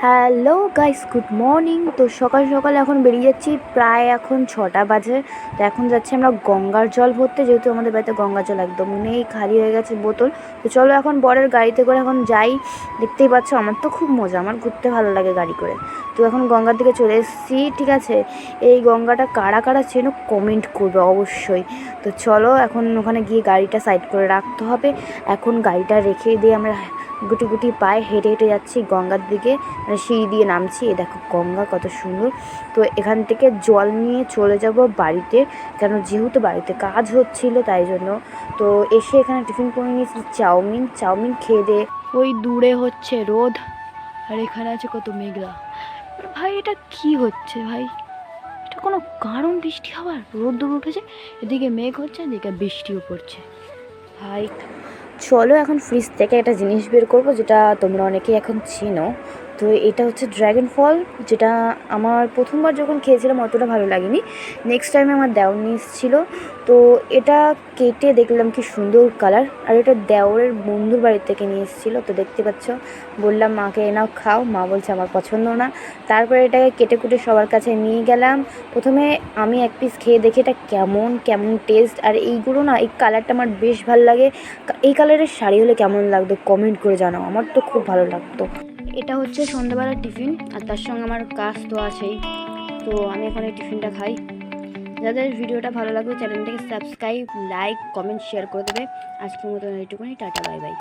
Hello guys, good morning. তো সকাল সকাল এখন বেরিয়ে যাচ্ছি, প্রায় এখন 6টা বাজে। তো এখন যাচ্ছি আমরা গঙ্গার জল ভরতে, যেহেতু আমাদের বাড়িতে গঙ্গার জল একদম নেই, খালি হয়ে গেছে বোতল। তো চলো এখন বরের গাড়িতে করে এখন যাই। দেখতেই পাচ্ছ আমার তো খুব মজা, আমার ঘুরতে ভালো লাগে গাড়ি করে। তো এখন গঙ্গার দিকে চলে এসেছি, ঠিক আছে। এই গঙ্গাটা কারা কারা চেনো কমেন্ট করবে অবশ্যই। তো চলো এখন ওখানে গিয়ে গাড়িটা সাইড করে রাখতে হবে। এখন গাড়িটা রেখে দিয়ে আমরা গুটি গুটি পায়ে হেঁটে হেঁটে যাচ্ছি গঙ্গার দিকে, মানে সিঁড়ি দিয়ে নামছি। এ দেখো গঙ্গা কত সুন্দর। তো এখান থেকে জল নিয়ে চলে যাব বাড়িতে, কেন যেহেতু বাড়িতে কাজ হচ্ছিল তাই জন্য। তো এসে এখানে টিফিন করে নিয়েছি চাউমিন খেয়ে দিয়ে। ওই দূরে হচ্ছে রোদ, আর এখানে আছে কত মেঘলা। ভাই এটা কি হচ্ছে ভাই? এটা কোনো কারণ বৃষ্টি হওয়ার? রোদ্দুর উঠেছে, এদিকে মেঘ হচ্ছে, এদিকে বৃষ্টিও পড়ছে। ভাই চলো এখন ফ্রিজ থেকে একটা জিনিস বের করবো, যেটা তোমরা অনেকেই এখন চিনো। তো এটা হচ্ছে ড্র্যাগন ফল, যেটা আমার প্রথমবার যখন খেয়েছিলাম অতটা ভালো লাগেনি। নেক্সট টাইমে আমার দেওর নিয়ে এসেছিলো। তো এটা কেটে দেখলাম কি সুন্দর কালার, আর এটা দেওরের বন্ধুর বাড়ি থেকে নিয়ে এসেছিলো। তো দেখতে পাচ্ছ, বললাম মাকে এনাও খাও, মা বলছে আমার পছন্দ না। তারপরে এটাকে কেটে কুটে সবার কাছে নিয়ে গেলাম। প্রথমে আমি এক পিস খেয়ে দেখি এটা কেমন কেমন টেস্ট। আর এইগুলো না, এই কালারটা আমার বেশ ভালো লাগে। এই কালারের শাড়ি হলে কেমন লাগতো কমেন্ট করে জানাও, আমার তো খুব ভালো লাগতো। এটা হচ্ছে সন্ধ্যাবেলার টিফিন, আর তার সঙ্গে আমার কাজ তো আছেই। তো আমি এখন এই টিফিনটা খাই। যাদের ভিডিওটা ভালো লাগবে চ্যানেলটাকে সাবস্ক্রাইব, লাইক, কমেন্ট, শেয়ার করে দেবে। আজকের মতো এইটুকুনি, টাটা, বাই বাই।